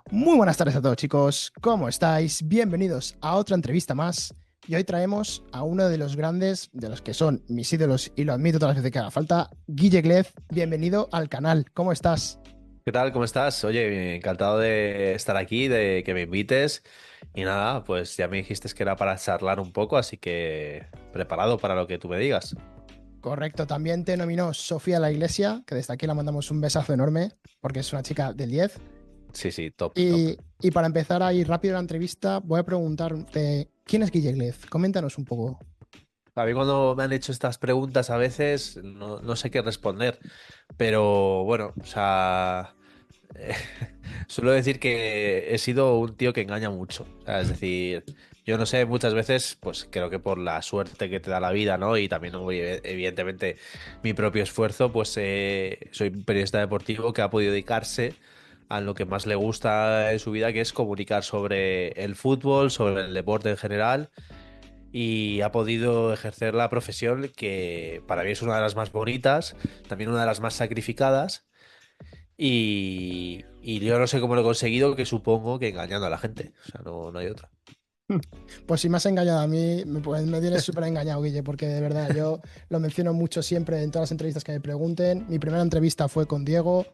Muy buenas tardes a todos, chicos. ¿Cómo estáis? Bienvenidos a otra entrevista más. Y hoy traemos a uno de los grandes, de los que son mis ídolos, y lo admito todas las veces que haga falta, Guille Glez. Bienvenido al canal. ¿Cómo estás? ¿Qué tal? ¿Cómo estás? Oye, encantado de estar aquí, de que me invites. Y nada, pues ya me dijiste que era para charlar un poco, así que preparado para lo que tú me digas. Correcto, también te nominó Sofía La Iglesia, que desde aquí le mandamos un besazo enorme, porque es una chica del 10. Sí, sí, top, top. Y para empezar ahí rápido la entrevista, voy a preguntarte, ¿quién es Guille Glez? Coméntanos un poco. A mí cuando me han hecho estas preguntas a veces no sé qué responder, pero bueno, o sea, eh, suelo decir que he sido un tío que engaña mucho. O sea, es decir, yo no sé, muchas veces, pues creo que por la suerte que te da la vida, ¿no? Y también, evidentemente, mi propio esfuerzo, pues soy un periodista deportivo que ha podido dedicarse a lo que más le gusta en su vida, que es comunicar sobre el fútbol, sobre el deporte en general y ha podido ejercer la profesión que para mí es una de las más bonitas, también una de las más sacrificadas y yo no sé cómo lo he conseguido, que supongo que engañando a la gente, o sea, no hay otra. Pues si me has engañado a mí, me tienes súper engañado, Guille, porque de verdad yo lo menciono mucho siempre en todas las entrevistas que me pregunten. Mi primera entrevista fue con Diego.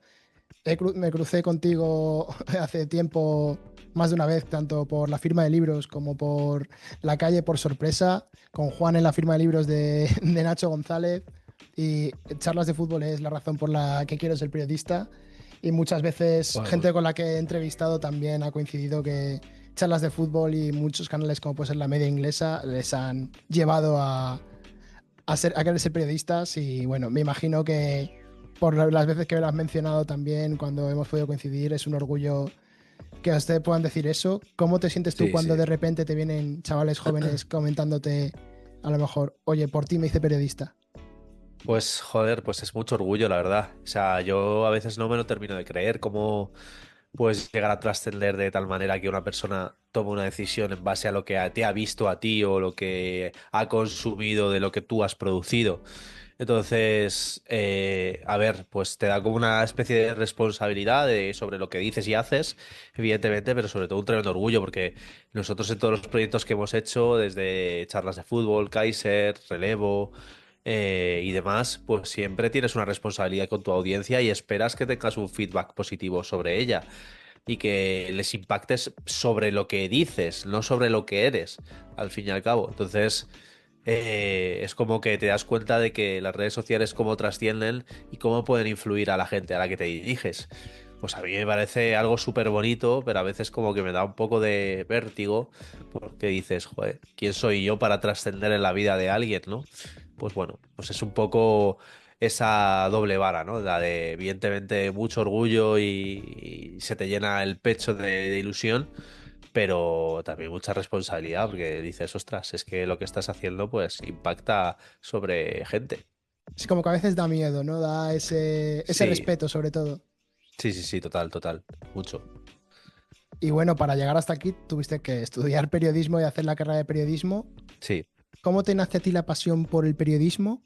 Me crucé contigo hace tiempo, más de una vez, tanto por la firma de libros como por la calle por sorpresa, con Juan en la firma de libros de Nacho González. Y charlas de fútbol es la razón por la que quiero ser periodista. Y muchas veces Bueno, pues gente con la que he entrevistado también ha coincidido que charlas de fútbol y muchos canales como puede ser la media inglesa les han llevado a querer ser periodistas. Y bueno, me imagino que por las veces que me lo has mencionado también cuando hemos podido coincidir, es un orgullo que a ustedes puedan decir eso. ¿Cómo te sientes tú sí, cuando sí. de repente te vienen chavales jóvenes comentándote, a lo mejor, oye, por ti me hice periodista? Pues joder, pues es mucho orgullo, la verdad. O sea, yo a veces no me lo termino de creer cómo puedes llegar a trascender de tal manera que una persona tome una decisión en base a lo que te ha visto a ti o lo que ha consumido de lo que tú has producido. Entonces, a ver, pues te da como una especie de responsabilidad sobre lo que dices y haces, evidentemente, pero sobre todo un tremendo orgullo, porque nosotros en todos los proyectos que hemos hecho, desde charlas de fútbol, Kaiser, Relevo y demás, pues siempre tienes una responsabilidad con tu audiencia y esperas que tengas un feedback positivo sobre ella y que les impactes sobre lo que dices, no sobre lo que eres, al fin y al cabo. Entonces, es como que te das cuenta de que las redes sociales cómo trascienden y cómo pueden influir a la gente a la que te diriges. Pues a mí me parece algo súper bonito, pero a veces como que me da un poco de vértigo, porque dices, joder, ¿quién soy yo para trascender en la vida de alguien, no? Pues bueno, pues es un poco esa doble vara, ¿no? La de, evidentemente, mucho orgullo y se te llena el pecho de ilusión, pero también mucha responsabilidad, porque dices, ostras, es que lo que estás haciendo, pues, impacta sobre gente. Es como que a veces da miedo, ¿no? Da ese Sí, respeto sobre todo. sí, sí, sí, total, total, mucho. Y bueno, para llegar hasta aquí tuviste que estudiar periodismo y hacer la carrera de periodismo. Sí. ¿Cómo te nace a ti la pasión por el periodismo?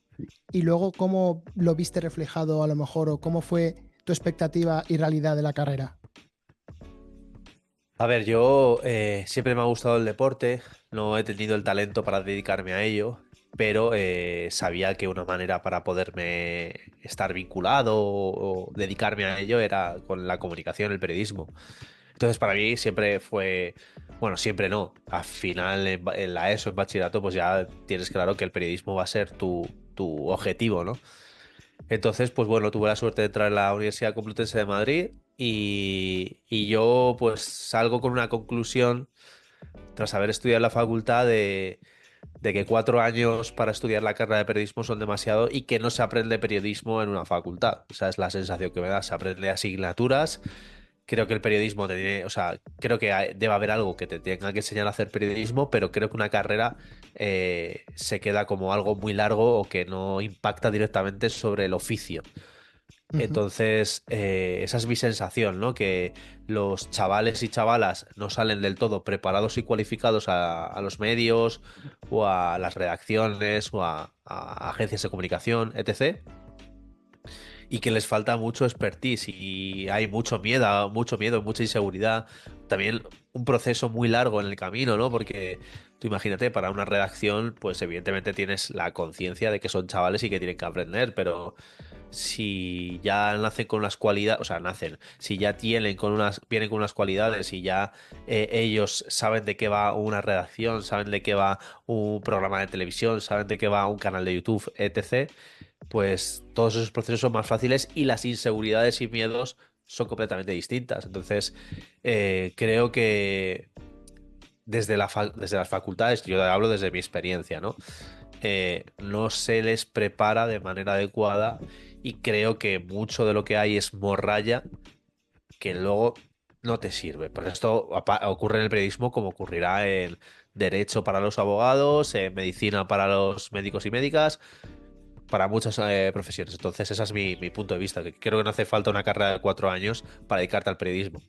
Y luego, ¿cómo lo viste reflejado a lo mejor o cómo fue tu expectativa y realidad de la carrera? A ver, yo siempre me ha gustado el deporte, no he tenido el talento para dedicarme a ello, pero sabía que una manera para poderme estar vinculado o dedicarme a ello era con la comunicación, el periodismo. Entonces para mí siempre fue, bueno, siempre no, al final en la ESO, en bachillerato, pues ya tienes claro que el periodismo va a ser tu objetivo, ¿no? Entonces, pues bueno, tuve la suerte de entrar en la Universidad Complutense de Madrid y yo pues salgo con una conclusión tras haber estudiado en la facultad de que 4 años para estudiar la carrera de periodismo son demasiado y que no se aprende periodismo en una facultad. Esa es la sensación que me da. Se aprende asignaturas. Creo que el periodismo te tiene, o sea, creo que debe haber algo que te tenga que enseñar a hacer periodismo, pero creo que una carrera se queda como algo muy largo o que no impacta directamente sobre el oficio. Ujú. Entonces, esa es mi sensación, ¿no? Que los chavales y chavalas no salen del todo preparados y cualificados a los medios o a las redacciones o a agencias de comunicación, etc. y que les falta mucho expertise y hay mucho miedo, mucha inseguridad. También un proceso muy largo en el camino, ¿no? Porque tú imagínate, para una redacción, pues evidentemente tienes la conciencia de que son chavales y que tienen que aprender, pero si ya nacen con unas cualidades, o sea, nacen, si ya vienen con unas cualidades y ya ellos saben de qué va una redacción, saben de qué va un programa de televisión, saben de qué va un canal de YouTube, etc., pues todos esos procesos son más fáciles y las inseguridades y miedos son completamente distintas. Entonces, creo que desde las facultades, yo hablo desde mi experiencia, ¿no? No se les prepara de manera adecuada y creo que mucho de lo que hay es morralla que luego no te sirve. Pero esto ocurre en el periodismo como ocurrirá en derecho para los abogados, en medicina para los médicos y médicas, para muchas profesiones. Entonces, ese es mi punto de vista, que creo que no hace falta una carrera de 4 años para dedicarte al periodismo.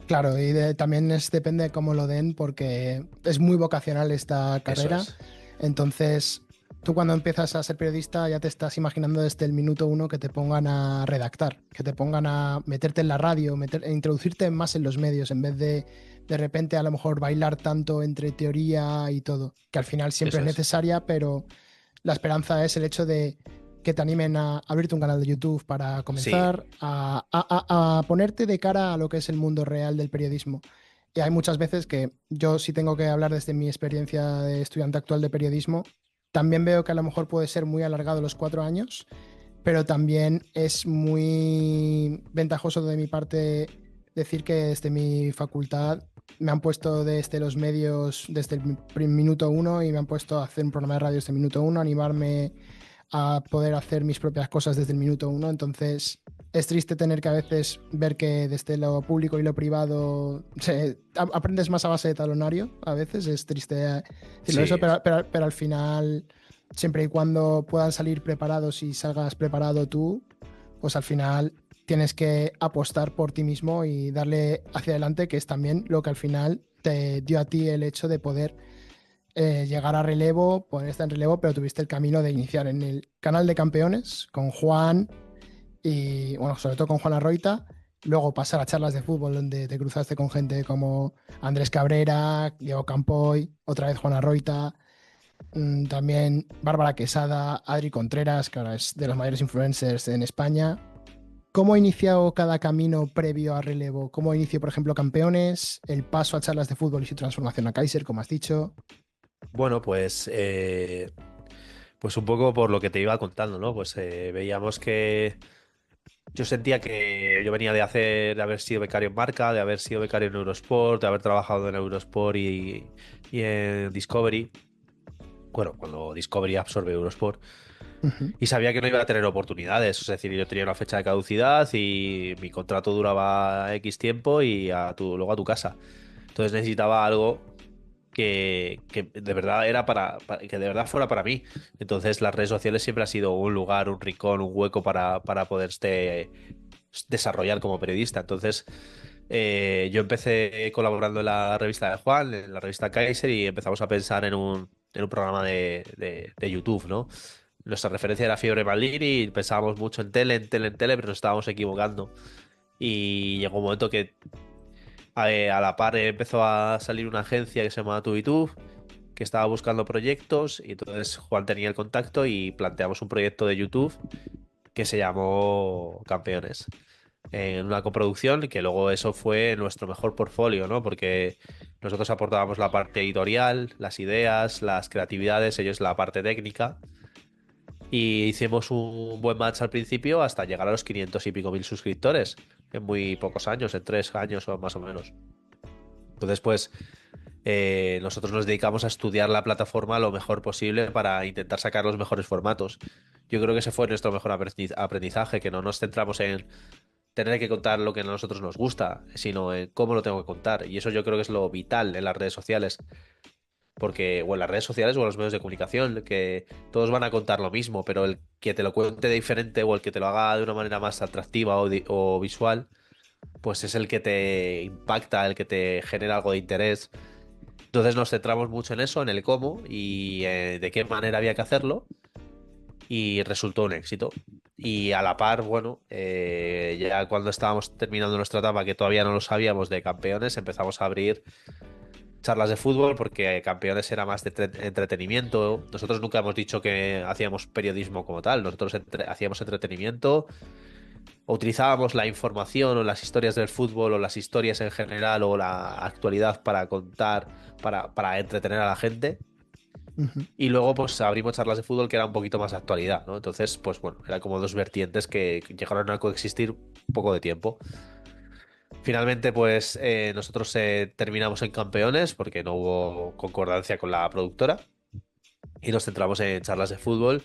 Claro, y también depende de cómo lo den, porque es muy vocacional esta Eso carrera. es. Entonces, tú cuando empiezas a ser periodista ya te estás imaginando desde el minuto uno que te pongan a redactar, que te pongan a meterte en la radio, introducirte más en los medios, en vez de repente a lo mejor bailar tanto entre teoría y todo, que al final siempre Eso es es. necesaria, pero la esperanza es el hecho de que te animen a abrirte un canal de YouTube para Sí, comenzar a ponerte de cara a lo que es el mundo real del periodismo. Y hay muchas veces que yo, si tengo que hablar desde mi experiencia de estudiante actual de periodismo, también veo que a lo mejor puede ser muy alargado los 4 años, pero también es muy ventajoso de mi parte decir que desde mi facultad me han puesto desde los medios desde el minuto uno y me han puesto a hacer un programa de radio desde el minuto uno, animarme a poder hacer mis propias cosas desde el minuto uno. Entonces, es triste tener que a veces ver que desde lo público y lo privado aprendes más a base de talonario. A veces es triste decirlo eso, sí, pero al final, siempre y cuando puedan salir preparados y salgas preparado tú, pues al final tienes que apostar por ti mismo y darle hacia adelante, que es también lo que al final te dio a ti el hecho de poder llegar a relevo, ponerte en relevo, pero tuviste el camino de iniciar en el canal de campeones con Juan y, bueno, sobre todo con Juan Arroita, luego pasar a charlas de fútbol donde te cruzaste con gente como Andrés Cabrera, Diego Campoy, otra vez Juan Arroita, también Bárbara Quesada, Adri Contreras, que ahora es de los mayores influencers en España. ¿Cómo ha iniciado cada camino previo a relevo? ¿Cómo inició, por ejemplo, campeones, el paso a charlas de fútbol y su transformación a Kaiser, como has dicho? bueno, pues un poco por lo que te iba contando, ¿no? Pues veíamos que yo sentía que yo venía de haber sido becario en Marca, de haber sido becario en Eurosport, de haber trabajado en Eurosport y en Discovery. Bueno, cuando Discovery absorbe Eurosport. Ujú. Y sabía que no iba a tener oportunidades. Es decir, yo tenía una fecha de caducidad y mi contrato duraba X tiempo y luego a tu casa. Entonces necesitaba algo que de verdad que de verdad fuera para mí. Entonces las redes sociales siempre ha sido un lugar, un rincón, un hueco para poderte desarrollar como periodista. Entonces yo empecé colaborando en la revista de Juan, en la revista Kaiser, y empezamos a pensar en un programa de YouTube, ¿no? Nuestra referencia era Fiebre Maldini y pensábamos mucho en tele, en tele, en tele, pero nos estábamos equivocando. Y llegó un momento que a la par empezó a salir una agencia que se llamaba TubiTube, que estaba buscando proyectos, y entonces Juan tenía el contacto y planteamos un proyecto de YouTube que se llamó Campeones, en una coproducción, que luego eso fue nuestro mejor portfolio, ¿no? Porque nosotros aportábamos la parte editorial, las ideas, las creatividades, ellos la parte técnica. Y hicimos un buen match al principio hasta llegar a los 500 y pico mil suscriptores en muy pocos años, en 3 años o más o menos. Entonces, pues nosotros nos dedicamos a estudiar la plataforma lo mejor posible para intentar sacar los mejores formatos. Yo creo que ese fue nuestro mejor aprendizaje, que no nos centramos en tener que contar lo que a nosotros nos gusta, sino en cómo lo tengo que contar. Y eso yo creo que es lo vital en las redes sociales. Porque, o en las redes sociales o en los medios de comunicación, que todos van a contar lo mismo, pero el que te lo cuente diferente o el que te lo haga de una manera más atractiva o visual, pues es el que te impacta, el que te genera algo de interés. Entonces nos centramos mucho en eso, en el cómo y de qué manera había que hacerlo. y resultó un éxito. Y a la par, bueno, ya cuando estábamos terminando nuestra etapa, que todavía no lo sabíamos, de campeones, empezamos a abrir charlas de fútbol porque campeones era más de entretenimiento. Nosotros nunca hemos dicho que hacíamos periodismo como tal, nosotros hacíamos entretenimiento o utilizábamos la información o las historias del fútbol o las historias en general o la actualidad para contar, para entretener a la gente. Ujú. Y luego pues abrimos charlas de fútbol que era un poquito más de actualidad, ¿no? Entonces, pues bueno, era como dos vertientes que llegaron a coexistir un poco de tiempo. Finalmente, pues nosotros terminamos en campeones porque no hubo concordancia con la productora y nos centramos en charlas de fútbol,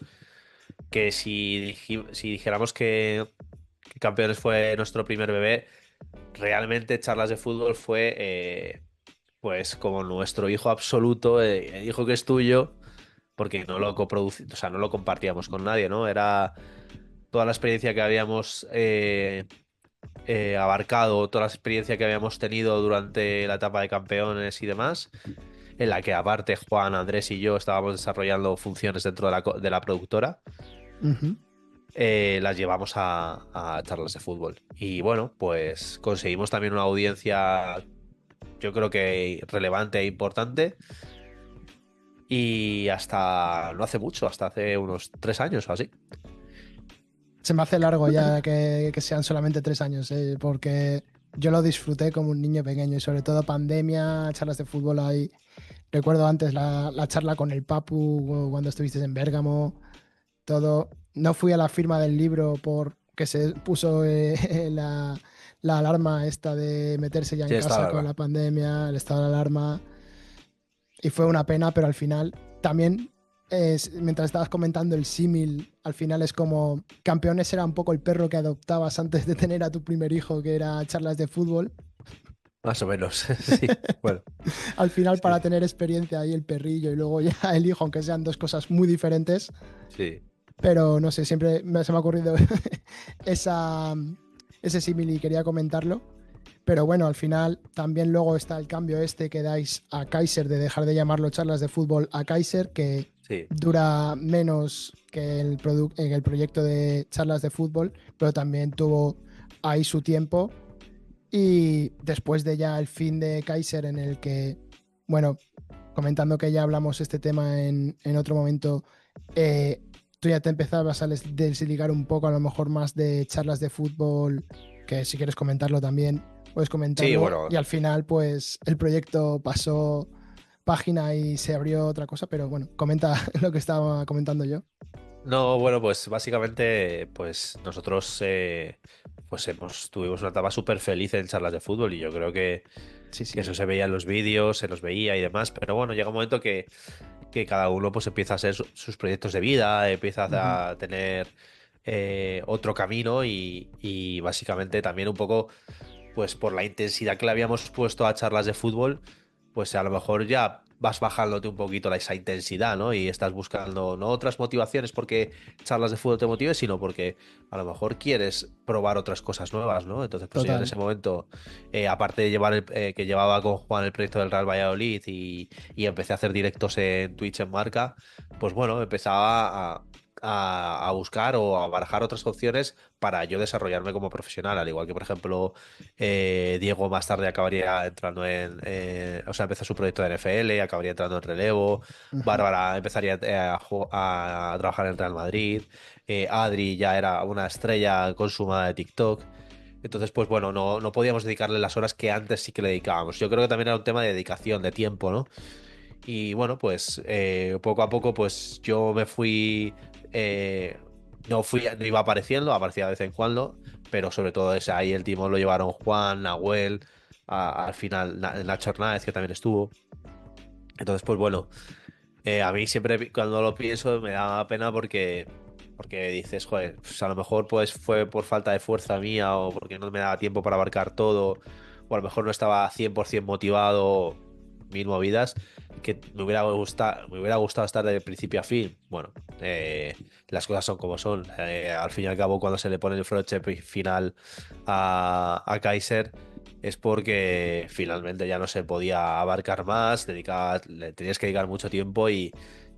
que si dijéramos que campeones fue nuestro primer bebé, realmente charlas de fútbol fue pues como nuestro hijo absoluto, el hijo que es tuyo, porque no lo o sea, no lo compartíamos con nadie, ¿no? Era toda la experiencia que habíamos abarcado, toda la experiencia que habíamos tenido durante la etapa de campeones y demás, en la que aparte Juan, Andrés y yo estábamos desarrollando funciones dentro de de la productora, Ujú. las llevamos a charlas de fútbol. Y bueno, pues conseguimos también una audiencia, yo creo que relevante e importante. Y hasta no hace mucho, hasta hace unos 3 años o así. Se me hace largo ya que sean solamente 3 años, porque yo lo disfruté como un niño pequeño y sobre todo pandemia, charlas de fútbol ahí. Recuerdo antes la charla con el Papu cuando estuviste en Bérgamo, todo. No fui a la firma del libro porque se puso la alarma esta de meterse ya Sí, en está la casa con verdad. la pandemia, el estado de alarma. Y fue una pena, pero al final también, mientras estabas comentando el símil, al final es como Campeones era un poco el perro que adoptabas antes de tener a tu primer hijo, que era charlas de fútbol. Más o menos, sí. Bueno, Al final, sí, para tener experiencia ahí el perrillo y luego ya el hijo, aunque sean dos cosas muy diferentes, sí. pero no sé, siempre se me ha ocurrido esa, ese símil y quería comentarlo. Pero bueno, al final también luego está el cambio este que dais a Kaiser de dejar de llamarlo charlas de fútbol a Kaiser, que Sí. dura menos que en el proyecto de charlas de fútbol, pero también tuvo ahí su tiempo. Y después de ya el fin de Kaiser en el que, bueno, comentando que ya hablamos este tema en otro momento, eh, tú ya te empezabas a desligar un poco, a lo mejor más de charlas de fútbol, que si quieres comentarlo también, puedes Sí, comentarlo. Y bueno. al final, pues el proyecto pasó página y se abrió otra cosa, pero bueno, comenta lo que estaba comentando yo. No, bueno, pues básicamente, pues nosotros pues tuvimos una etapa súper feliz en charlas de fútbol y yo creo Sí, que sí. eso se veía en los vídeos, se los veía y demás, pero bueno, llega un momento que cada uno pues empieza a hacer sus proyectos de vida, Ujú. empieza a tener otro camino y básicamente también un poco pues por la intensidad que le habíamos puesto a charlas de fútbol, pues a lo mejor ya vas bajándote un poquito esa intensidad, ¿no? Y estás buscando no otras motivaciones porque charlas de fútbol te motive, sino porque a lo mejor quieres probar otras cosas nuevas, ¿no? Entonces, pues yo en Total. ese momento, aparte de llevar que llevaba con Juan el proyecto del Real Valladolid y empecé a hacer directos en Twitch en marca, pues bueno, empezaba a buscar o a barajar otras opciones para yo desarrollarme como profesional, al igual que, por ejemplo, Diego más tarde acabaría entrando o sea, empezó su proyecto de NFL, acabaría entrando en relevo. Ujú. Bárbara empezaría a trabajar en Real Madrid. Adri ya era una estrella consumada de TikTok. Entonces, pues bueno, no podíamos dedicarle las horas que antes sí que le dedicábamos. Yo creo que también era un tema de dedicación, de tiempo, ¿no? Y bueno, pues poco a poco, pues yo me fui. No iba apareciendo, aparecía de vez en cuando, pero sobre todo ese, ahí el timón lo llevaron Juan, Nahuel, al final Nacho Hernández, que también estuvo. Entonces, pues bueno, a mí siempre cuando lo pienso me da pena porque dices, joder, pues a lo mejor pues fue por falta de fuerza mía o porque no me daba tiempo para abarcar todo, o a lo mejor no estaba 100% motivado, mil movidas, que me hubiera gustado estar de principio a fin. Bueno, las cosas son como son. Al fin y al cabo, cuando se le pone el broche final a Kaiser es porque finalmente ya no se podía abarcar más, le tenías que dedicar mucho tiempo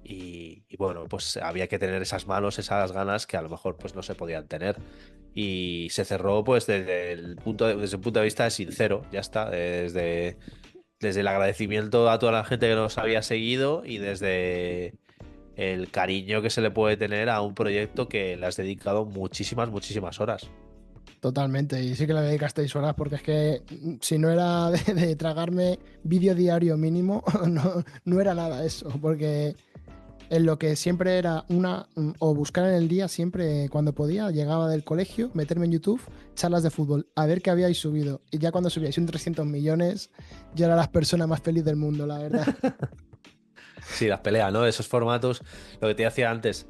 y bueno, pues había que tener esas manos, esas ganas que a lo mejor pues no se podían tener. Y se cerró pues desde un punto de vista sincero, ya está, desde el agradecimiento a toda la gente que nos había seguido y desde el cariño que se le puede tener a un proyecto que le has dedicado muchísimas, muchísimas horas. Totalmente, y sí que le dedicasteis horas porque es que si no era de tragarme vídeo diario mínimo, no era nada eso, porque en lo que siempre era o buscar en el día, siempre cuando podía, llegaba del colegio, meterme en YouTube, charlas de fútbol, a ver qué habíais subido. Y ya cuando subíais un 300 millones, yo era la persona más feliz del mundo, la verdad. Sí, las peleas, ¿no? Esos formatos, lo que te decía antes,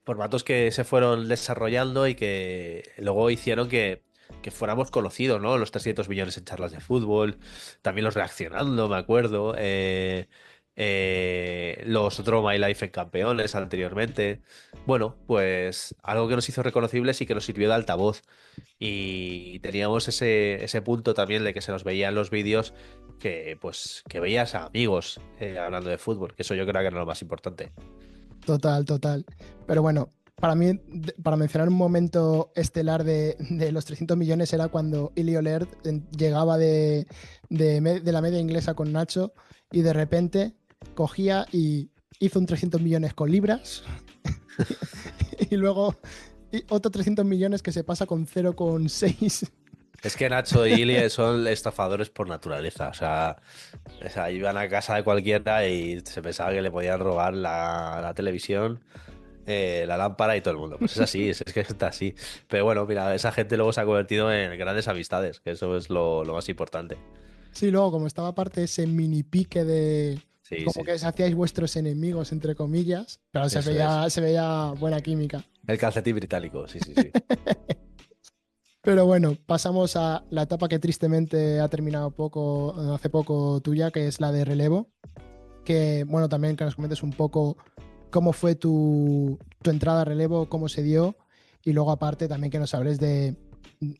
formatos que se fueron desarrollando y que luego hicieron que fuéramos conocidos, ¿no? Los 300 millones en charlas de fútbol, también los reaccionando, me acuerdo, los Draw My Life en campeones anteriormente. Bueno, pues algo que nos hizo reconocibles y que nos sirvió de altavoz. Y teníamos ese punto también de que se nos veían los vídeos que, pues, que veías a amigos hablando de fútbol, que eso yo creo que era lo más importante. Total, total. Pero bueno, para mí, para mencionar un momento estelar de los 300 millones era cuando Ilio Lerd llegaba de la media inglesa con Nacho y de repente cogía y hizo un 300 millones con libras y luego otro 300 millones que se pasa con 0,6. Es que Nacho y Ilie son estafadores por naturaleza. O sea, iban a casa de cualquiera y se pensaba que le podían robar la televisión, la lámpara y todo el mundo. Pues es así, es que está así. Pero bueno, mira, esa gente luego se ha convertido en grandes amistades, que eso es lo más importante. Sí, luego como estaba aparte ese mini pique de Sí, como sí, que os hacíais vuestros enemigos, entre comillas, pero eso es. se veía buena química. El calcetín británico, sí, sí, sí. Pero bueno, pasamos a la etapa que tristemente ha terminado hace poco tuya, que es la de relevo. Que bueno, también que nos comentes un poco cómo fue tu entrada a relevo, cómo se dio, y luego aparte también que nos hables de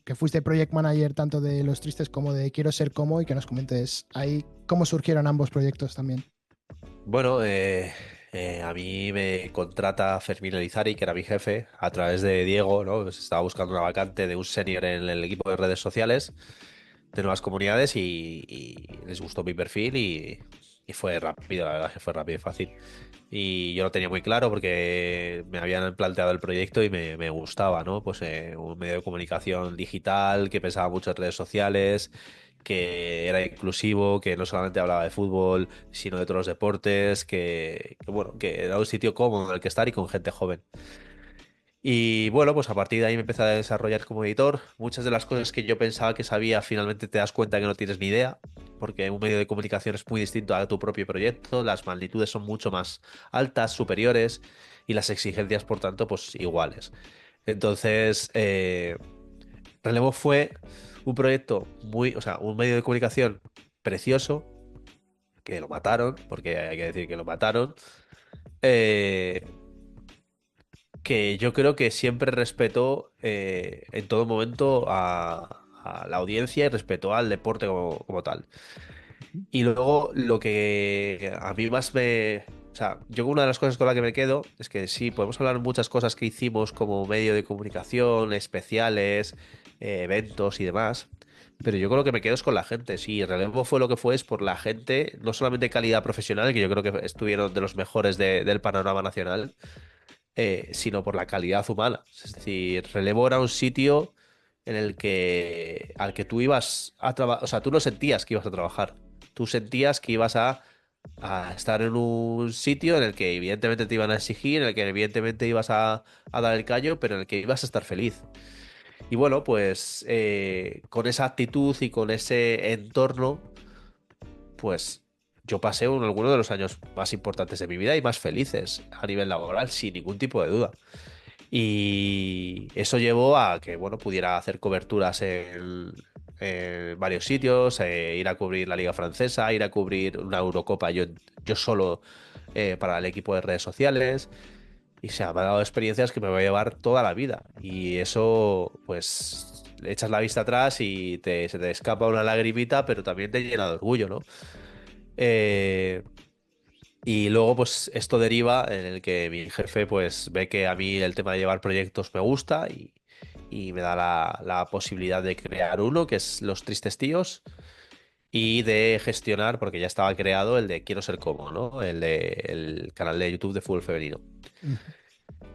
que fuiste project manager tanto de Los Tristes como de Quiero Ser Como y que nos comentes ahí cómo surgieron ambos proyectos también. Bueno, a mí me contrata Fermín Elizari, que era mi jefe, a través de Diego, ¿no? Pues estaba buscando una vacante de un senior en el equipo de redes sociales de nuevas comunidades y les gustó mi perfil y fue rápido, la verdad que fue rápido y fácil. Y yo lo tenía muy claro porque me habían planteado el proyecto y me gustaba, ¿no? Pues un medio de comunicación digital que pensaba mucho en redes sociales, que era inclusivo, que no solamente hablaba de fútbol, sino de otros deportes, bueno, que era un sitio cómodo en el que estar y con gente joven. Y bueno, pues a partir de ahí me empecé a desarrollar como editor. Muchas de las cosas que yo pensaba que sabía, finalmente te das cuenta que no tienes ni idea, porque un medio de comunicación es muy distinto a tu propio proyecto, las magnitudes son mucho más altas, superiores, y las exigencias, por tanto, pues iguales. Entonces, Relevo fue un proyecto o sea, un medio de comunicación precioso, que lo mataron, porque hay que decir que lo mataron. eh, que yo creo que siempre respetó en todo momento a la audiencia y respetó al deporte como tal. Y luego lo que a mí más me... O sea, yo una de las cosas con la que me quedo es que sí, podemos hablar de muchas cosas que hicimos como medio de comunicación, especiales, eventos y demás, pero yo creo que me quedo es con la gente. Sí, Relevo fue lo que fue, es por la gente, no solamente calidad profesional, que yo creo que estuvieron de los mejores del panorama nacional, sino por la calidad humana. Es decir, Relevo era un sitio en el que al que tú ibas a trabajar, o sea, tú no sentías que ibas a trabajar, tú sentías que ibas a estar en un sitio en el que evidentemente te iban a exigir, en el que evidentemente ibas a dar el callo, pero en el que ibas a estar feliz. Y bueno, pues con esa actitud y con ese entorno, pues yo pasé alguno de los años más importantes de mi vida y más felices a nivel laboral, sin ningún tipo de duda. Y eso llevó a que, bueno, pudiera hacer coberturas en varios sitios, ir a cubrir la Liga Francesa, ir a cubrir una Eurocopa yo solo para el equipo de redes sociales. Y se me ha dado experiencias que me voy a llevar toda la vida. Y eso, pues, le echas la vista atrás y se te escapa una lagrimita, pero también te llena de orgullo, ¿no? Eh, Y luego, pues esto deriva en el que mi jefe, pues ve que a mí el tema de llevar proyectos me gusta y me da la posibilidad de crear uno, que es Los Tristes Tíos, y de gestionar, porque ya estaba creado, el de Quiero ser como, ¿no? El canal de YouTube de fútbol femenino. Ujú.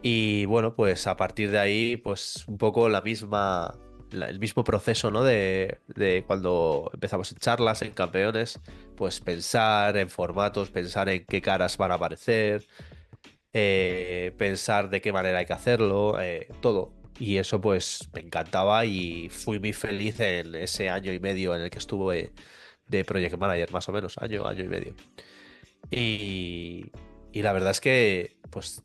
Y bueno, pues a partir de ahí, pues un poco el mismo proceso, ¿no? De cuando empezamos en charlas, en campeones, pues pensar en formatos, pensar en qué caras van a aparecer, pensar de qué manera hay que hacerlo, todo. Y eso pues me encantaba y fui muy feliz en ese año y medio en el que estuve de Project Manager, más o menos, año y medio. Y, y la verdad es que, pues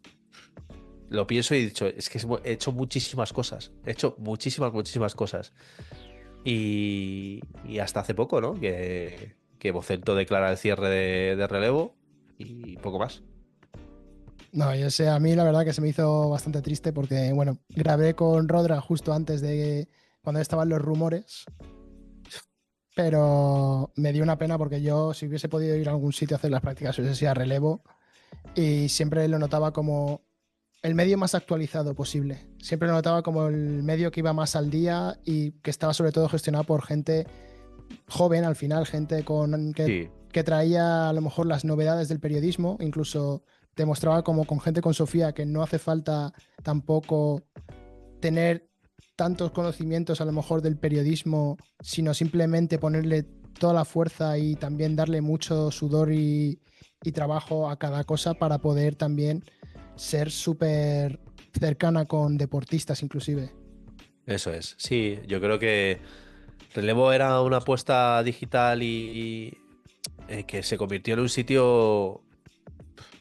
lo pienso y he dicho, es que he hecho muchísimas cosas. He hecho muchísimas, muchísimas cosas. Y hasta hace poco, ¿no? Que Vocento declara el cierre de relevo y poco más. No, yo sé, a mí la verdad que se me hizo bastante triste porque, bueno, grabé con Rodra justo antes de cuando estaban los rumores, pero me dio una pena porque yo, si hubiese podido ir a algún sitio a hacer las prácticas, hubiese sido a relevo y siempre lo notaba como el medio más actualizado posible. Siempre lo notaba como el medio que iba más al día y que estaba sobre todo gestionado por gente joven al final, gente Sí, que traía a lo mejor las novedades del periodismo, incluso demostraba como con gente con Sofía que no hace falta tampoco tener tantos conocimientos a lo mejor del periodismo, sino simplemente ponerle toda la fuerza y también darle mucho sudor y trabajo a cada cosa para poder también ser súper cercana con deportistas inclusive. eso es. Sí, yo creo que Relevo era una apuesta digital y que se convirtió en un sitio,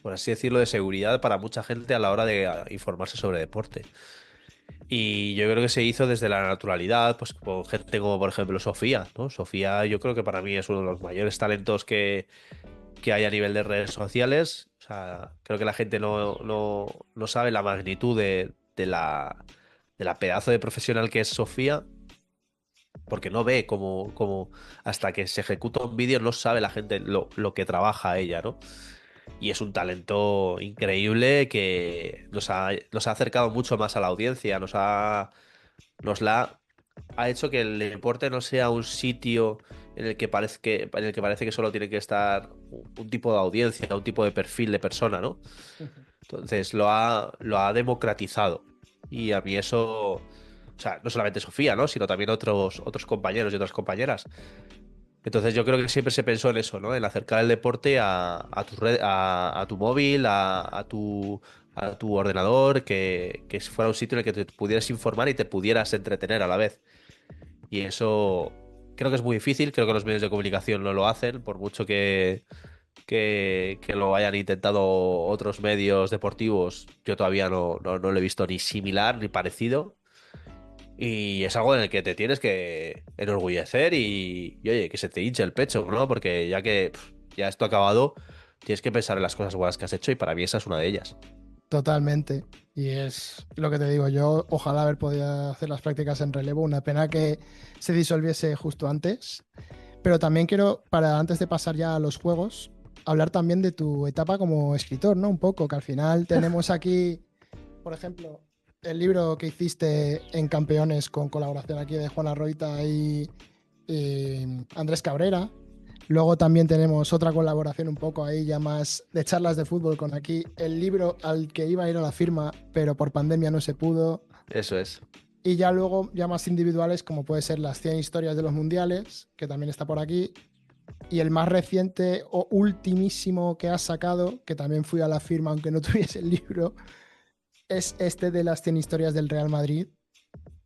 por así decirlo, de seguridad para mucha gente a la hora de informarse sobre deporte. Y yo creo que se hizo desde la naturalidad, pues con gente como por ejemplo Sofía, ¿no? Sofía yo creo que para mí es uno de los mayores talentos que hay a nivel de redes sociales. O sea, creo que la gente no sabe la magnitud de la pedazo de profesional que es Sofía, porque no ve como hasta que se ejecuta un vídeo no sabe la gente lo que trabaja ella, ¿no? Y es un talento increíble que nos ha acercado mucho más a la audiencia, nos la ha hecho que el deporte no sea un sitio en el que parece que solo tiene que estar un tipo de audiencia, un tipo de perfil de persona, ¿no? Entonces lo ha democratizado. Y a mí eso, o sea, no solamente Sofía, ¿no? Sino también otros compañeros y otras compañeras. Entonces yo creo que siempre se pensó en eso, ¿no? En acercar el deporte a tu móvil, a tu ordenador, que fuera un sitio en el que te pudieras informar y te pudieras entretener a la vez. Y eso creo que es muy difícil, creo que los medios de comunicación no lo hacen, por mucho que lo hayan intentado otros medios deportivos, yo todavía no lo he visto ni similar ni parecido. Y es algo en el que te tienes que enorgullecer y, oye, que se te hinche el pecho, ¿no? Porque ya que ya esto ha acabado, tienes que pensar en las cosas buenas que has hecho y para mí esa es una de ellas. Totalmente. Y es lo que te digo, yo ojalá haber podido hacer las prácticas en relevo, una pena que se disolviese justo antes. Pero también quiero, para antes de pasar ya a los juegos, hablar también de tu etapa como escritor, ¿no? Un poco, que al final tenemos aquí, por ejemplo, el libro que hiciste en Campeones con colaboración aquí de Juana Roita y Andrés Cabrera. Luego también tenemos otra colaboración un poco ahí ya más de charlas de fútbol con aquí el libro al que iba a ir a la firma, pero por pandemia no se pudo. Eso es. Y ya luego ya más individuales como puede ser las 100 historias de los mundiales, que también está por aquí. Y el más reciente o ultimísimo que has sacado, que también fui a la firma aunque no tuviese el libro, es este de las 100 historias del Real Madrid.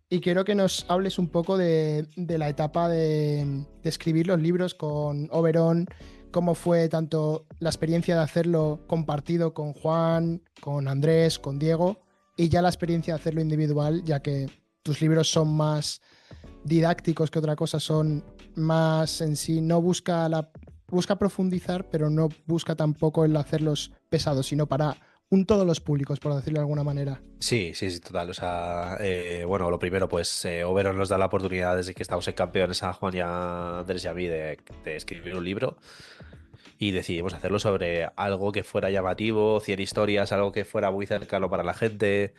Y quiero que nos hables un poco de la etapa de escribir los libros con Oberon, cómo fue tanto la experiencia de hacerlo compartido con Juan, con Andrés, con Diego, y ya la experiencia de hacerlo individual, ya que tus libros son más didácticos que otra cosa, son más en sí, no busca busca profundizar, pero no busca tampoco el hacerlos pesados, sino para un todos los públicos, por decirlo de alguna manera. Sí, sí, sí, total. O sea, bueno, lo primero, pues Oberon nos da la oportunidad desde que estamos en campeones a Juan y a Andrés y a mí de escribir un libro. y decidimos hacerlo sobre algo que fuera llamativo, 100 historias, algo que fuera muy cercano para la gente,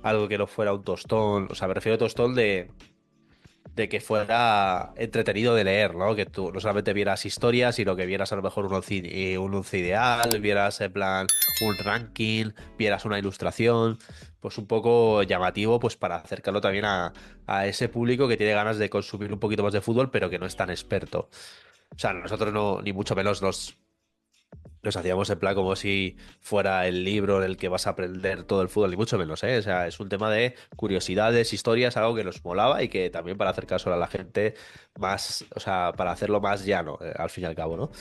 algo que no fuera un tostón, o sea, me refiero a tostón de que fuera entretenido de leer, ¿no? Que tú no solamente vieras historias, sino que vieras a lo mejor un once ideal, vieras en plan un ranking, vieras una ilustración, pues un poco llamativo, pues para acercarlo también a ese público que tiene ganas de consumir un poquito más de fútbol, pero que no es tan experto. O sea, nosotros no, ni mucho menos nos hacíamos en plan como si fuera el libro en el que vas a aprender todo el fútbol, ni mucho menos, ¿eh? O sea, es un tema de curiosidades, historias, algo que nos molaba y que también para acercárselo a la gente más, o sea, para hacerlo más llano, al fin y al cabo, ¿no?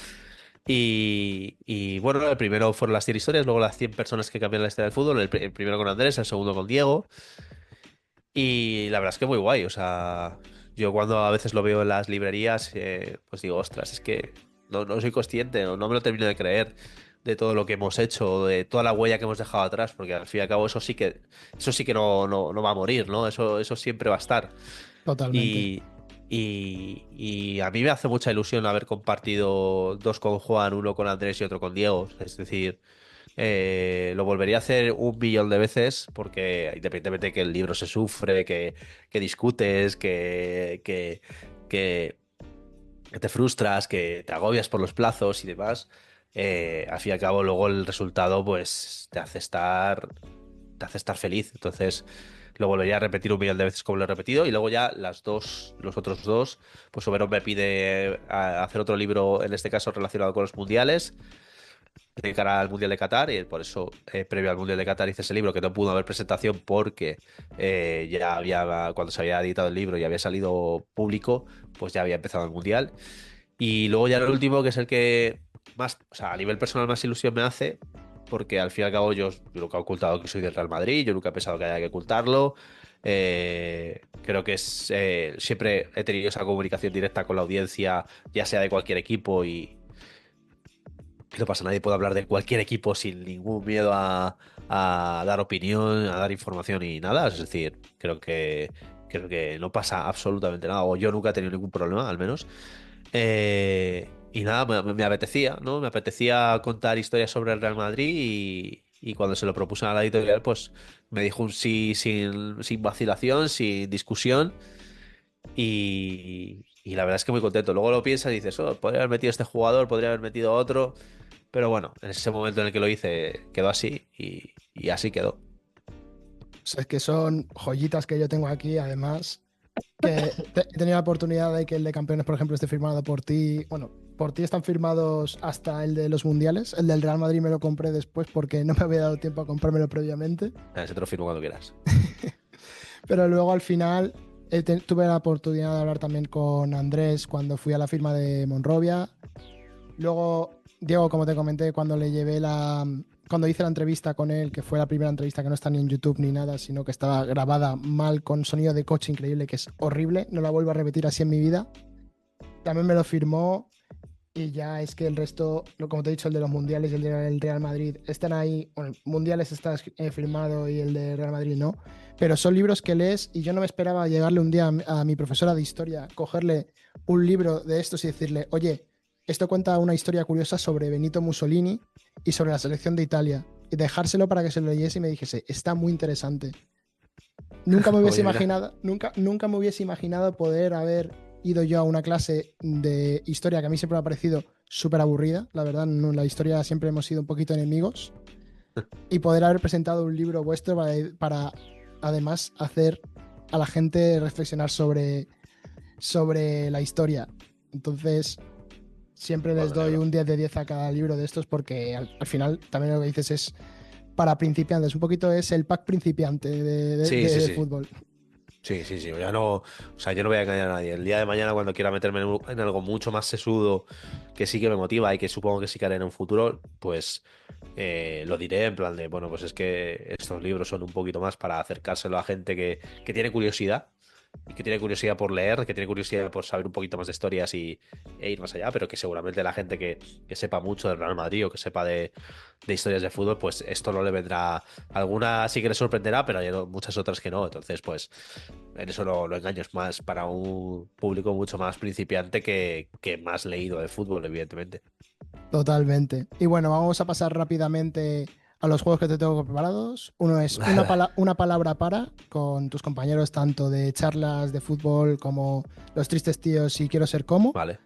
Y bueno, el primero fueron las 100 historias, luego las 100 personas que cambian la historia del fútbol, el primero con Andrés, el segundo con Diego, y la verdad es que muy guay, o sea, yo cuando a veces lo veo en las librerías, pues digo, ostras, es que no soy consciente, o no me lo termino de creer de todo lo que hemos hecho, de toda la huella que hemos dejado atrás, porque al fin y al cabo eso sí que no va a morir, ¿no? Eso siempre va a estar. Totalmente. Y, y a mí me hace mucha ilusión haber compartido dos con Juan, uno con Andrés y otro con Diego. Es decir, lo volvería a hacer un billón de veces porque independientemente de que el libro se sufre, que discutes, que te frustras, que te agobias por los plazos y demás, al fin y al cabo luego el resultado pues te hace estar feliz. Entonces lo volvería a repetir un millón de veces como lo he repetido y luego ya los otros dos, pues Oberon me pide hacer otro libro, en este caso relacionado con los mundiales de cara al Mundial de Qatar y por eso previo al Mundial de Qatar hice ese libro que no pudo haber presentación porque ya había, cuando se había editado el libro y había salido público, pues ya había empezado el Mundial. Y luego ya el último, que es el que más, o sea, a nivel personal más ilusión me hace, porque al fin y al cabo yo nunca he ocultado que soy del Real Madrid, yo nunca he pensado que haya que ocultarlo. Creo que siempre he tenido esa comunicación directa con la audiencia, ya sea de cualquier equipo, y no pasa, nadie puede hablar de cualquier equipo sin ningún miedo a dar opinión, a dar información y nada. Es decir, creo que no pasa absolutamente nada, o yo nunca he tenido ningún problema, al menos. Y nada, me apetecía, ¿no? Me apetecía contar historias sobre el Real Madrid y cuando se lo propuse a la editorial, pues me dijo un sí sin vacilación, sin discusión. Y la verdad es que muy contento. Luego lo piensas y dices, oh, podría haber metido a este jugador, podría haber metido a otro. Pero bueno, en ese momento en el que lo hice quedó así y así quedó. O sea, es que son joyitas que yo tengo aquí, además, que he tenido la oportunidad de que el de campeones, por ejemplo, esté firmado por ti. Bueno, por ti están firmados hasta el de los mundiales. El del Real Madrid me lo compré después porque no me había dado tiempo a comprármelo previamente. Se te lo firmo cuando quieras. Pero luego al final tuve la oportunidad de hablar también con Andrés cuando fui a la firma de Monrovia. Luego, Diego, como te comenté, cuando hice la entrevista con él, que fue la primera entrevista que no está ni en YouTube ni nada, sino que estaba grabada mal con sonido de coche increíble, que es horrible, no la vuelvo a repetir así en mi vida. También me lo firmó y ya es que el resto, como te he dicho, el de los mundiales y el del Real Madrid están ahí. Bueno, el mundiales está firmado y el de Real Madrid no, pero son libros que lees y yo no me esperaba llegarle un día a mi profesora de historia, cogerle un libro de estos y decirle, oye, esto cuenta una historia curiosa sobre Benito Mussolini y sobre la selección de Italia, y dejárselo para que se lo leyese y me dijese, está muy interesante. Nunca me hubiese Oye, mira. imaginado, nunca me hubiese imaginado poder haber ido yo a una clase de historia que a mí siempre me ha parecido súper aburrida. La verdad, en la historia siempre hemos sido un poquito enemigos. Y poder haber presentado un libro vuestro para además hacer a la gente reflexionar sobre la historia. Entonces, siempre les Bueno, me doy alegro. un 10 de 10 a cada libro de estos porque al final también lo que dices es para principiantes. Un poquito es el pack principiante Sí, sí, de sí. fútbol. Sí, sí, sí. Ya no, o sea, yo no voy a engañar a nadie. El día de mañana, cuando quiera meterme en algo mucho más sesudo, que sí que me motiva y que supongo que sí que haré en un futuro, pues lo diré en plan de, bueno, pues es que estos libros son un poquito más para acercárselo a gente que tiene curiosidad y que tiene curiosidad por leer, que tiene curiosidad por saber un poquito más de historias e ir más allá, pero que seguramente la gente que sepa mucho del Real Madrid o que sepa de historias de fútbol, pues esto no le vendrá. Alguna sí que le sorprenderá, pero hay muchas otras que no. Entonces, pues en eso lo engaño. Es más para un público mucho más principiante que más leído de fútbol, evidentemente. Totalmente. Y bueno, vamos a pasar rápidamente a los juegos que te tengo preparados. Uno es una palabra para, con tus compañeros tanto de charlas de fútbol como Los Tristes Tíos y Quiero Ser Como. Vale,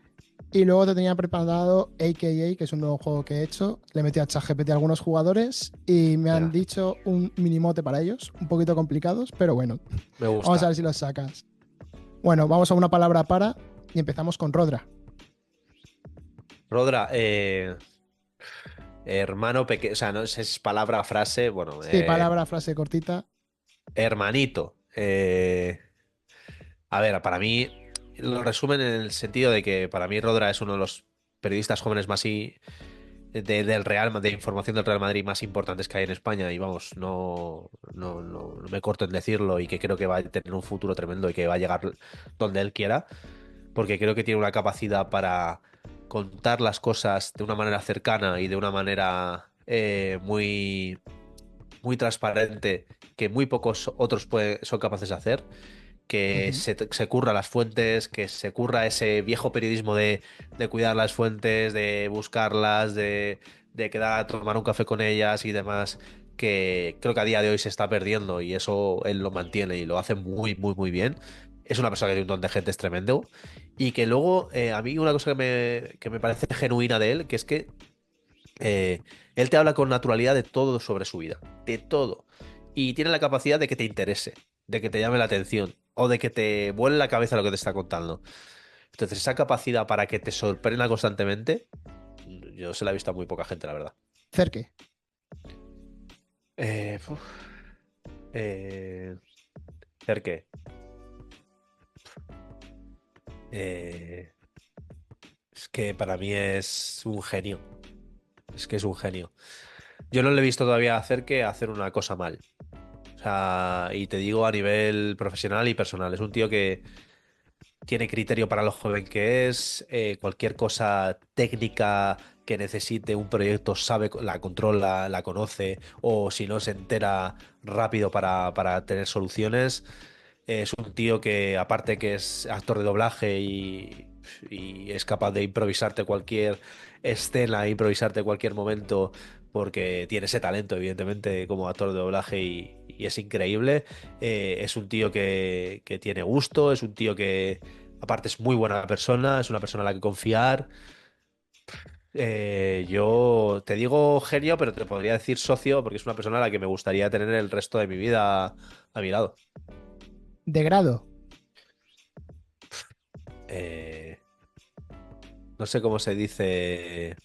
Y luego te tenía preparado AKA, que es un nuevo juego que he hecho. Le metí a ChatGPT a algunos jugadores y me han venga, dicho un minimote para ellos, un poquito complicados, pero bueno, me vamos a gusta. ver si los sacas. Bueno, vamos a una palabra para y empezamos con Rodra. Rodra, hermano pequeño, o sea, no sé si es palabra o frase, bueno, Sí, palabra, frase cortita. hermanito. A ver, para mí lo resumen en el sentido de que para mí Rodra es uno de los periodistas jóvenes más del de información del Real Madrid más importantes que hay en España y vamos, no me corto en decirlo y que creo que va a tener un futuro tremendo y que va a llegar donde él quiera, porque creo que tiene una capacidad para contar las cosas de una manera cercana y de una manera muy transparente que muy pocos otros son capaces de hacer, que Ujú. se curra las fuentes, que se curra ese viejo periodismo de cuidar las fuentes, de buscarlas, de quedar a tomar un café con ellas y demás, que creo que a día de hoy se está perdiendo y eso él lo mantiene y lo hace muy, muy, muy bien. Es una persona que tiene un montón de gente, es tremendo. Y que luego, a mí una cosa que me parece genuina de él, que es que eh, él te habla con naturalidad de todo sobre su vida, de todo. Y tiene la capacidad de que te interese, de que te llame la atención o de que te vuele la cabeza lo que te está contando. Entonces, esa capacidad para que te sorprenda constantemente, yo se la he visto a muy poca gente, la verdad. Cerque. Eh, uf, eh, Cerque. Eh, es que para mí es un genio. Es que es un genio. Yo no le he visto todavía a Cerque hacer una cosa mal. O sea, y te digo a nivel profesional y personal. Es un tío que tiene criterio para lo joven que es, cualquier cosa técnica que necesite un proyecto sabe, la controla, la conoce, o si no se entera rápido para tener soluciones. Es un tío que, aparte que es actor de doblaje y es capaz de improvisarte cualquier escena, improvisarte cualquier momento, porque tiene ese talento, evidentemente, como actor de doblaje y es increíble. Es un tío que tiene gusto, es un tío que, aparte, es muy buena persona, es una persona a la que confiar. Yo te digo genio, pero te podría decir socio, porque es una persona a la que me gustaría tener el resto de mi vida a mi lado. De grado. Eh, no sé cómo se dice.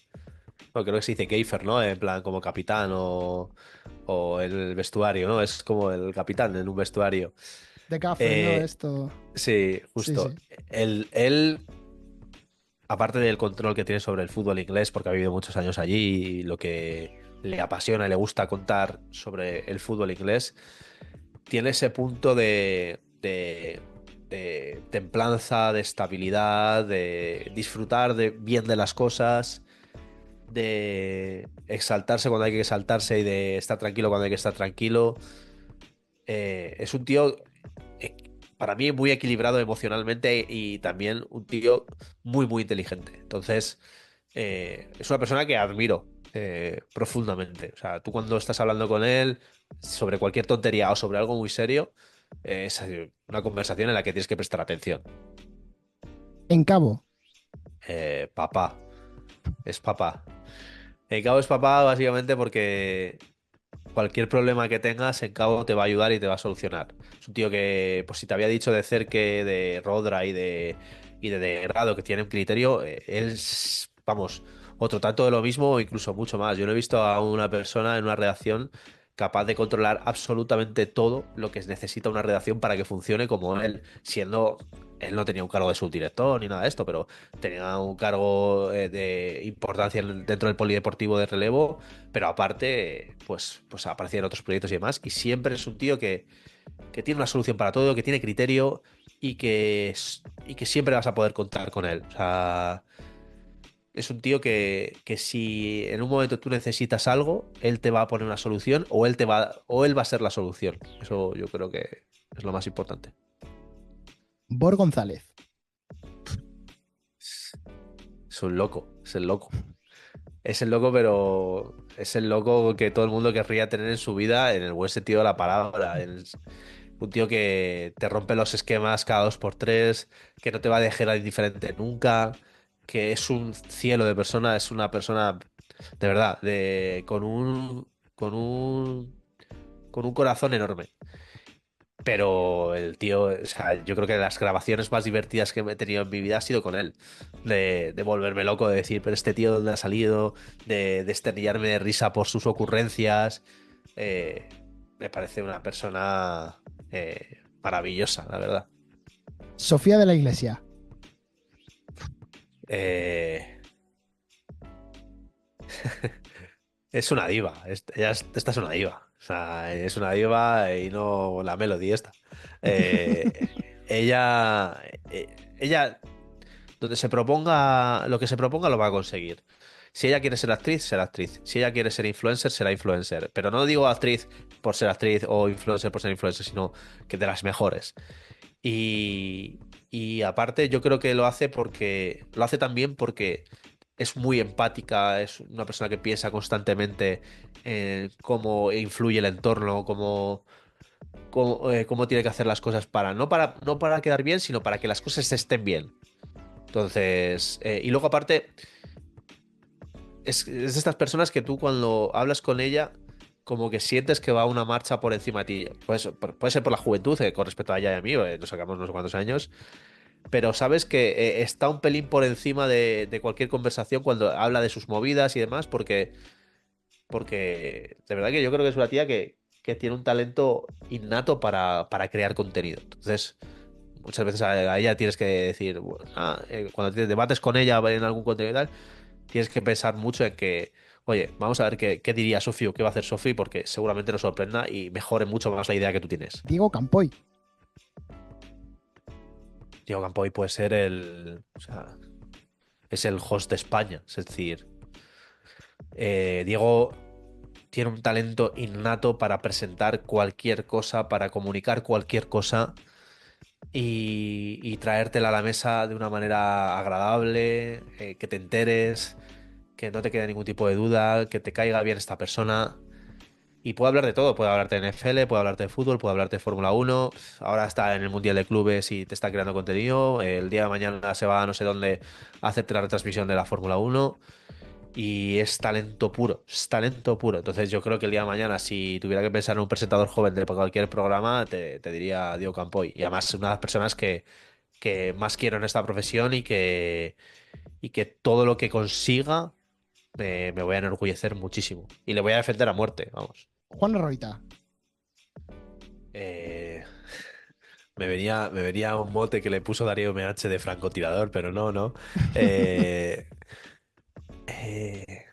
Bueno, creo que se dice Gaffer, ¿no? En plan, como capitán o el vestuario, ¿no? Es como el capitán en un vestuario. De gaffer, ¿no? Eh, Esto. sí, Sí, justo. sí. Él, aparte del control que tiene sobre el fútbol inglés, porque ha vivido muchos años allí y lo que le apasiona y le gusta contar sobre el fútbol inglés, tiene ese punto de templanza, de estabilidad, de disfrutar bien de las cosas, de exaltarse cuando hay que exaltarse y de estar tranquilo cuando hay que estar tranquilo. Es un tío, eh, para mí, muy equilibrado emocionalmente y también un tío muy, muy inteligente. Entonces, es una persona que admiro profundamente. O sea, tú cuando estás hablando con él sobre cualquier tontería o sobre algo muy serio, es una conversación en la que tienes que prestar atención. En cabo. Papá, es papá. El cabo es papá básicamente porque cualquier problema que tengas, en cabo te va a ayudar y te va a solucionar. Es un tío que, pues si te había dicho de Cerque, de Rodra y de Grado, que tiene un criterio, él es, vamos, otro tanto de lo mismo o incluso mucho más. Yo no he visto a una persona en una redacción capaz de controlar absolutamente todo lo que necesita una redacción para que funcione como él, siendo... Él no tenía un cargo de subdirector ni nada de esto, pero tenía un cargo de importancia dentro del polideportivo de relevo, pero aparte, pues aparecía en otros proyectos y demás. Y siempre es un tío que tiene una solución para todo, que tiene criterio y que siempre vas a poder contar con él. O sea, es un tío que si en un momento tú necesitas algo, él te va a poner una solución o él va a ser la solución. Eso yo creo que es lo más importante. Bor González. Es un loco, es el loco. es el loco, pero es el loco que todo el mundo querría tener en su vida, en el buen sentido de la palabra. Un tío que te rompe los esquemas cada dos por tres, que no te va a dejar indiferente nunca, que es un cielo de persona, es una persona de verdad, con un, con un corazón enorme. Pero el tío, o sea, yo creo que las grabaciones más divertidas que he tenido en mi vida ha sido con él. De volverme loco, de decir, pero este tío, ¿dónde ha salido? De desternillarme de risa por sus ocurrencias. Eh, Me parece una persona maravillosa, la verdad. Sofía de la Iglesia. Eh, es una diva. Esta es una diva. O sea, es una diva y no la Melody esta. Ella. Ella donde se proponga, lo que se proponga lo va a conseguir. Si ella quiere ser actriz, será actriz. Si ella quiere ser influencer, será influencer. Pero no digo actriz por ser actriz o influencer por ser influencer, sino que de las mejores. Y, y aparte, yo creo que lo hace porque lo hace también porque es muy empática, es una persona que piensa constantemente en cómo influye el entorno, cómo tiene que hacer las cosas no para quedar bien, sino para que las cosas estén bien. Entonces, y luego aparte, es de estas personas que tú cuando hablas con ella, como que sientes que va una marcha por encima de ti. Puede ser por la juventud, con respecto a ella y a mí, nos sacamos no sé cuántos años, pero sabes que está un pelín por encima de cualquier conversación cuando habla de sus movidas y demás, porque de verdad que yo creo que es una tía que tiene un talento innato para crear contenido. Entonces, muchas veces a ella tienes que decir, bueno, cuando te debates con ella en algún contenido y tal, tienes que pensar mucho en que, oye, vamos a ver qué diría Sofi o qué va a hacer Sofi, porque seguramente nos sorprenda y mejore mucho más la idea que tú tienes. Diego Campoy. Diego Campoy puede ser o sea, es el host de España, es decir, Diego tiene un talento innato para presentar cualquier cosa, para comunicar cualquier cosa y traértela a la mesa de una manera agradable, que te enteres, que no te quede ningún tipo de duda, que te caiga bien esta persona. Y puedo hablar de todo, puedo hablarte de NFL, puedo hablarte de fútbol, puedo hablarte de Fórmula 1. Ahora está en el Mundial de Clubes y te está creando contenido. El día de mañana se va a no sé dónde a hacerte la retransmisión de la Fórmula 1. Y es talento puro, es talento puro. Entonces yo creo que el día de mañana, si tuviera que pensar en un presentador joven de cualquier programa, te diría Diego Campoy. Y además es una de las personas que más quiero en esta profesión y que todo lo que consiga me voy a enorgullecer muchísimo. Y le voy a defender a muerte, vamos. Juan Roita. Eh, me venía un mote que le puso Darío MH de francotirador, pero no, no. Eh, eh,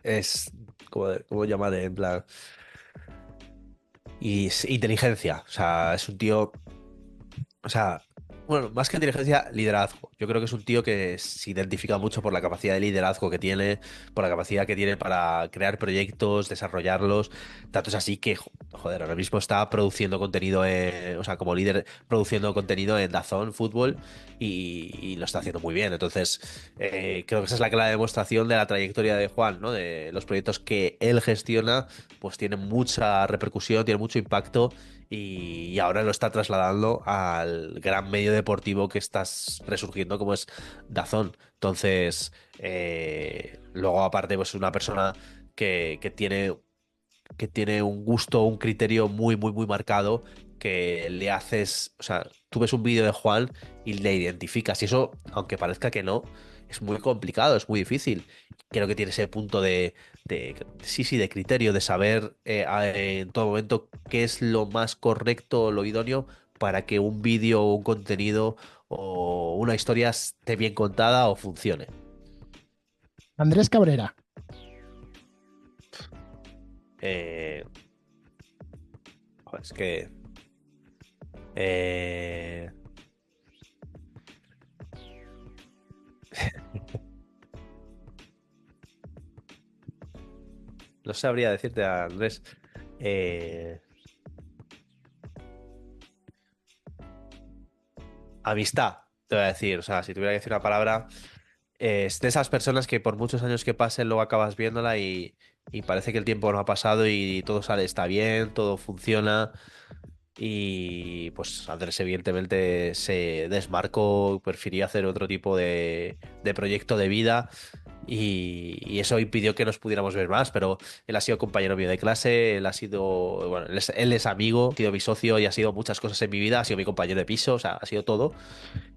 es, ¿cómo llamarle? En plan. Y es inteligencia. O sea, es un tío. O sea, bueno, más que inteligencia, liderazgo. Yo creo que es un tío que se identifica mucho por la capacidad de liderazgo que tiene, por la capacidad que tiene para crear proyectos, desarrollarlos. Tanto es así que, joder, ahora mismo está produciendo contenido, o sea, como líder produciendo contenido en DAZN Fútbol y lo está haciendo muy bien. Entonces, creo que esa es la clara demostración de la trayectoria de Juan, ¿no? De los proyectos que él gestiona, pues tienen mucha repercusión, tienen mucho impacto y ahora lo está trasladando al gran medio deportivo que estás resurgiendo como es DAZN. Entonces, luego aparte, pues es una persona que tiene un gusto, un criterio muy, muy, muy marcado que le haces, o sea, tú ves un vídeo de Juan y le identificas y eso, aunque parezca que no, es muy complicado, es muy difícil. Creo que tiene ese punto sí, sí, de criterio, de saber en todo momento qué es lo más correcto, lo idóneo para que un vídeo o un contenido o una historia esté bien contada o funcione. Andrés Cabrera. Eh, es que eh, no sabría decirte, Andrés. Eh, Amistad, te voy a decir. O sea, si tuviera que decir una palabra, Es de esas personas que por muchos años que pasen luego acabas viéndola y parece que el tiempo no ha pasado y todo sale, está bien, todo funciona. Y pues Andrés evidentemente se desmarcó, prefirió hacer otro tipo de proyecto de vida y eso impidió que nos pudiéramos ver más, pero él ha sido compañero mío de clase, él ha sido, bueno, él es amigo, ha sido mi socio y ha sido muchas cosas en mi vida, ha sido mi compañero de piso, o sea, ha sido todo.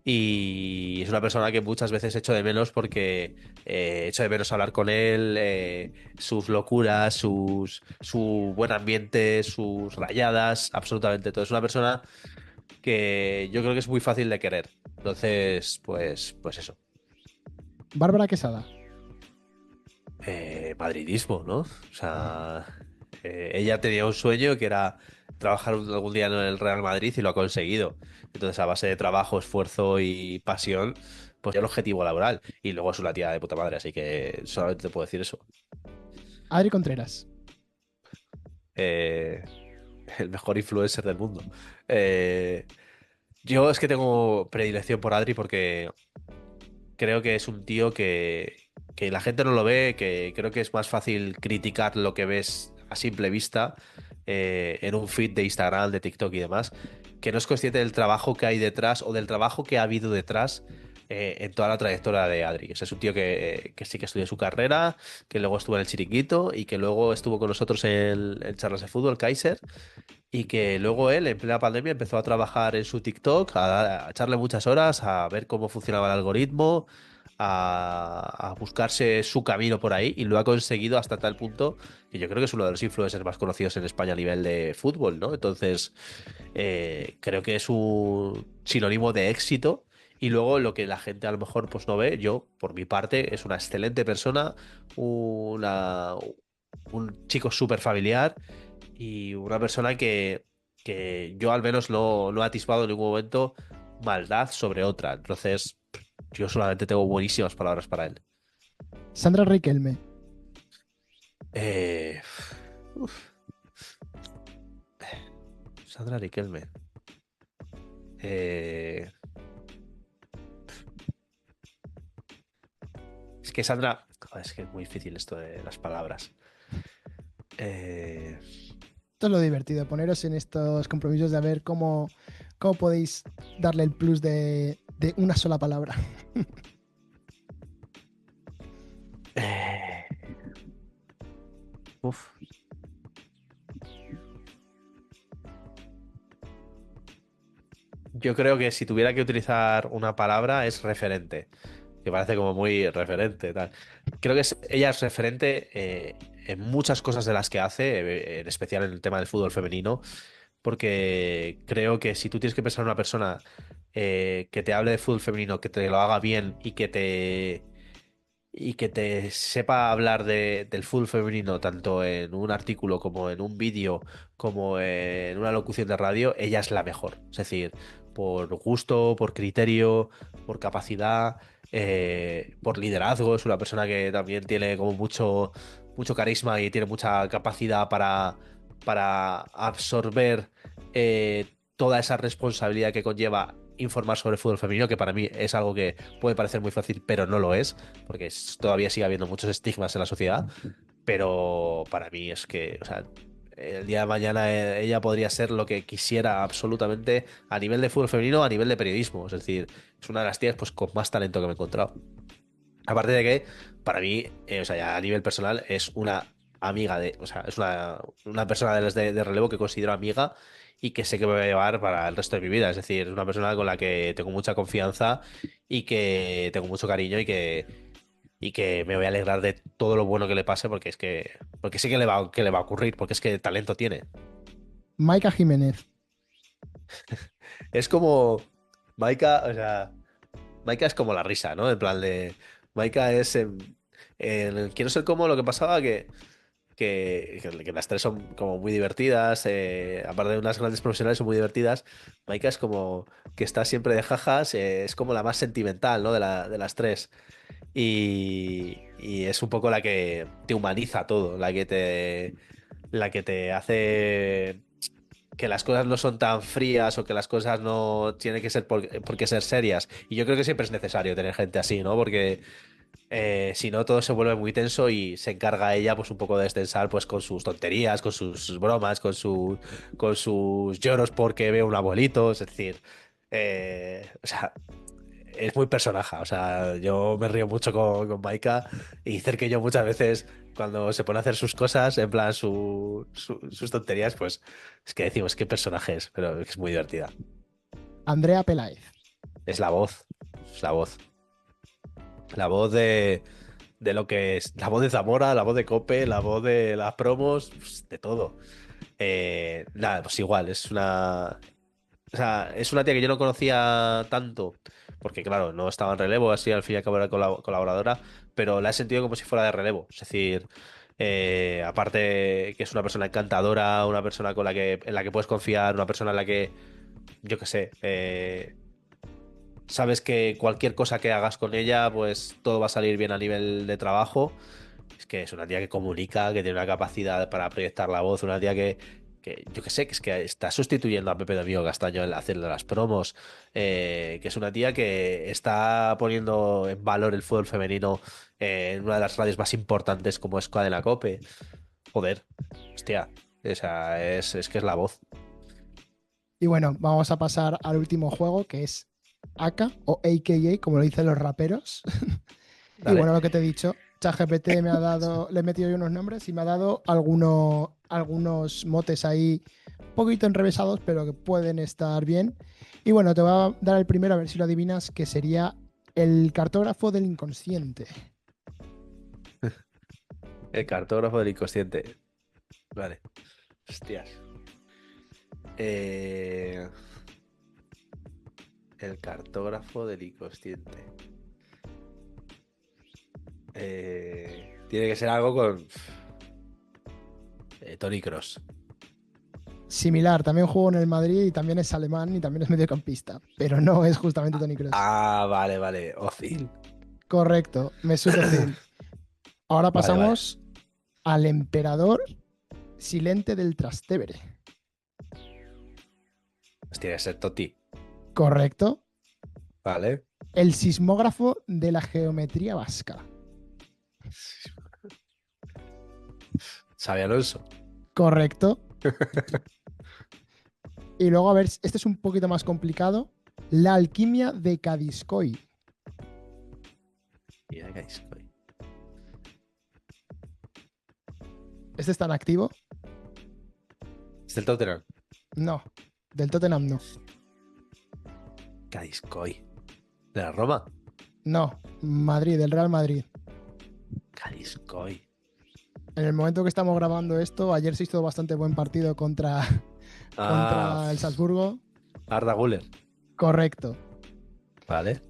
Y es una persona que muchas veces echo de menos porque echo de menos hablar con él, sus locuras, su buen ambiente, sus rayadas, absolutamente todo. Es una persona que yo creo que es muy fácil de querer. Entonces, pues eso. Bárbara Quesada. Madridismo, ¿no? O sea, ella tenía un sueño que era trabajar algún día en el Real Madrid y lo ha conseguido. Entonces, a base de trabajo, esfuerzo y pasión, pues ya el objetivo laboral. Y luego es una tía de puta madre, así que solamente te puedo decir eso. Adri Contreras. Eh, el mejor influencer del mundo. Eh, yo es que tengo predilección por Adri porque creo que es un tío que la gente no lo ve, que creo que es más fácil criticar lo que ves a simple vista en un feed de Instagram, de TikTok y demás, que no es consciente del trabajo que hay detrás o del trabajo que ha habido detrás en toda la trayectoria de Adri. O sea, es un tío que sí que estudió su carrera, que luego estuvo en el Chiringuito y que luego estuvo con nosotros en charlas de fútbol, Kaiser, y que luego él, en plena pandemia, empezó a trabajar en su TikTok, a echarle muchas horas, a ver cómo funcionaba el algoritmo, a buscarse su camino por ahí, y lo ha conseguido hasta tal punto que yo creo que es uno de los influencers más conocidos en España a nivel de fútbol, ¿no? Entonces, creo que es un sinónimo de éxito. Y luego lo que la gente a lo mejor pues no ve, yo por mi parte es una excelente persona, una, un chico súper familiar y una persona que yo al menos no he atisbado en ningún momento maldad sobre otra. Entonces, yo solamente tengo buenísimas palabras para él. Sandra Riquelme. Eh, uf, Sandra Riquelme. Eh, es que Sandra. Joder, es que es muy difícil esto de las palabras. Eh, Esto es lo divertido, poneros en estos compromisos de a ver cómo podéis darle el plus de una sola palabra. eh, uf. Yo creo que si tuviera que utilizar una palabra es referente, que parece como muy referente, tal. Creo que ella es referente en muchas cosas de las que hace, en especial en el tema del fútbol femenino, porque creo que si tú tienes que pensar en una persona que te hable de fútbol femenino, que te lo haga bien y que te sepa hablar del fútbol femenino tanto en un artículo como en un vídeo como en una locución de radio, ella es la mejor. Es decir, por gusto, por criterio, por capacidad, por liderazgo. Es una persona que también tiene como mucho carisma y tiene mucha capacidad para absorber toda esa responsabilidad que conlleva informar sobre el fútbol femenino, que para mí es algo que puede parecer muy fácil, pero no lo es, porque todavía sigue habiendo muchos estigmas en la sociedad, pero para mí es que, o sea, el día de mañana ella podría ser lo que quisiera absolutamente a nivel de fútbol femenino, a nivel de periodismo, es decir, es una de las tías pues con más talento que me he encontrado. Aparte de que, para mí, o sea, ya a nivel personal, es una amiga o sea, es una persona de las de relevo que considero amiga y que sé que me va a llevar para el resto de mi vida. Es decir, es una persona con la que tengo mucha confianza y que tengo mucho cariño y que me voy a alegrar de todo lo bueno que le pase porque sé que le va a ocurrir, porque es que talento tiene. Maika Jiménez. Es como Maika, o sea, Maika es como la risa, ¿no? En plan de. Maika es quiero ser como lo que pasaba que las tres son como muy divertidas, aparte de unas grandes profesionales son muy divertidas. Maika es como que está siempre de jajas, es como la más sentimental, ¿no? De las tres. Y es un poco la que te humaniza todo, la que te hace que las cosas no son tan frías o que las cosas no tienen que ser por qué ser serias. Y yo creo que siempre es necesario tener gente así, ¿no? Porque Si no, todo se vuelve muy tenso y se encarga ella, pues un poco de destensar, pues con sus tonterías, con sus bromas, con sus lloros porque ve un abuelito. Es decir, o sea, es muy personaje. O sea, yo me río mucho con Maika y Cer que yo muchas veces, cuando se pone a hacer sus cosas, en plan sus tonterías, pues es que decimos qué personaje es, pero es muy divertida. Andrea Peláez. Es la voz, es la voz. La voz de lo que es, la voz de Zamora, la voz de Cope, la voz de las promos, pues, de todo. Nada, pues igual, o sea, es una tía que yo no conocía tanto, porque claro, no estaba en relevo, así al fin y al cabo era colaboradora, pero la he sentido como si fuera de relevo. Es decir, aparte que es una persona encantadora, una persona en la que puedes confiar, una persona en la que, yo qué sé, sabes que cualquier cosa que hagas con ella, pues todo va a salir bien a nivel de trabajo. Es que es una tía que comunica, que tiene una capacidad para proyectar la voz, una tía que yo qué sé, que es que está sustituyendo a Pepe Domingo Castaño en hacer las promos, que es una tía que está poniendo en valor el fútbol femenino en una de las radios más importantes como es Cadena Cope. Joder, hostia, esa es que es la voz. Y bueno, vamos a pasar al último juego que es AK o AKA, como lo dicen los raperos. Y Dale. bueno, lo que te he dicho, ChatGPT me ha dado, le he metido yo unos nombres y me ha dado algunos motes ahí un poquito enrevesados, pero que pueden estar bien. Y bueno, te voy a dar el primero a ver si lo adivinas, que sería el cartógrafo del inconsciente. El cartógrafo del inconsciente. Vale. Hostias. Eh, el cartógrafo del inconsciente. Tiene que ser algo con Tony Cross. Similar, también jugó en el Madrid y también es alemán y también es mediocampista, pero no es justamente Toni Kroos. Vale, vale. Ozil. Correcto, Mesut Özil. Ahora Vale, vale. pasamos al emperador silente del Trastevere. Pues tiene que ser Totti. Correcto. Vale. El sismógrafo de la geometría vasca. Xabi Alonso. Correcto. Y luego, a ver, este es un poquito más complicado. La alquimia de Cadiscoy. Mira que estoy. ¿Este está en activo? Es del Tottenham. No. Del Tottenham no. Cadiscoy. De la Roma. No. Madrid, del Real Madrid. Cadiscoy. En el momento que estamos grabando esto, ayer se hizo bastante buen partido contra, Ah, contra el Salzburgo. Arda Güler. Correcto. Vale.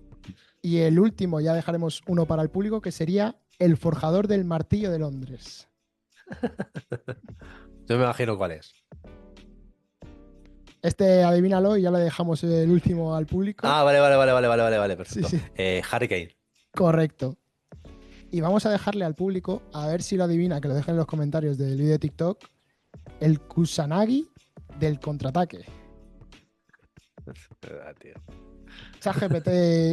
Y el último, ya dejaremos uno para el público, que sería el forjador del martillo de Londres. Yo me imagino cuál es. Este adivínalo y ya le dejamos el último al público. Vale, vale, vale, vale, vale, vale, vale, Sí, perfecto. sí. Harry Kane. Correcto. Y vamos a dejarle al público, a ver si lo adivina, que lo dejen en los comentarios del vídeo de TikTok, el Kusanagi del contraataque. Tío. ChatGPT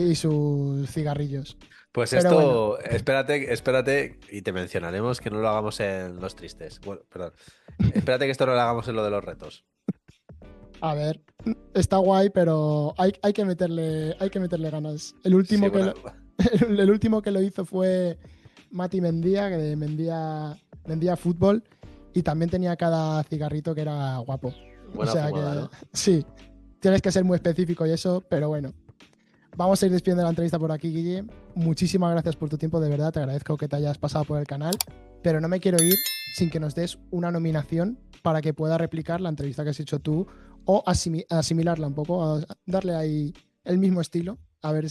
y sus cigarrillos. Pues Pero bueno, esto, espérate, espérate, y te mencionaremos que no lo hagamos en los tristes. Bueno, perdón. Espérate que esto no lo hagamos en lo de los retos. a ver, está guay, pero hay que meterle ganas. El Sí, último que bueno. lo, el último que lo hizo fue Mati Mendía, que de Mendía Fútbol, y también tenía cada cigarrito que era guapo. O Buena sea fumada, que ¿no? sí, tienes que ser muy específico y eso, pero bueno. Vamos a ir despidiendo la entrevista por aquí, Guille. Muchísimas gracias por tu tiempo, de verdad. Te agradezco que te hayas pasado por el canal, pero no me quiero ir sin que nos des una nominación para que pueda replicar la entrevista que has hecho tú o asimilarla un poco, darle ahí el mismo estilo. A ver,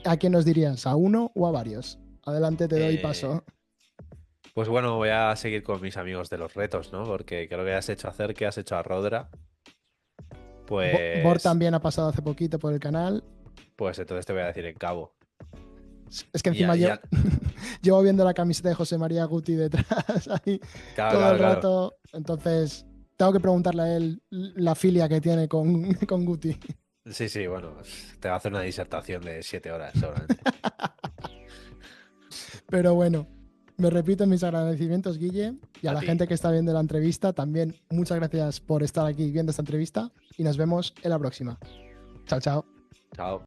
¿a quién nos dirías? ¿A uno o a varios? Adelante, te doy Eh, paso. pues bueno, voy a seguir con mis amigos de los retos, ¿no? Porque creo que has hecho hacer, que has hecho a Rodra. Bor Pues, también ha pasado hace poquito por el canal. pues entonces te voy a decir en cabo. Es que Y ya, encima y yo ya. llevo viendo la camiseta de José María Guti detrás ahí Claro, todo el claro, claro. rato. Entonces, tengo que preguntarle a él la filia que tiene con, con Guti. Sí, sí, bueno, te va a hacer una disertación de 7 horas, seguramente. Pero bueno, me repito mis agradecimientos, Guille, y a A la ti. gente que está viendo la entrevista también. Muchas gracias por estar aquí viendo esta entrevista y nos vemos en la próxima. Chao, chao. Chao.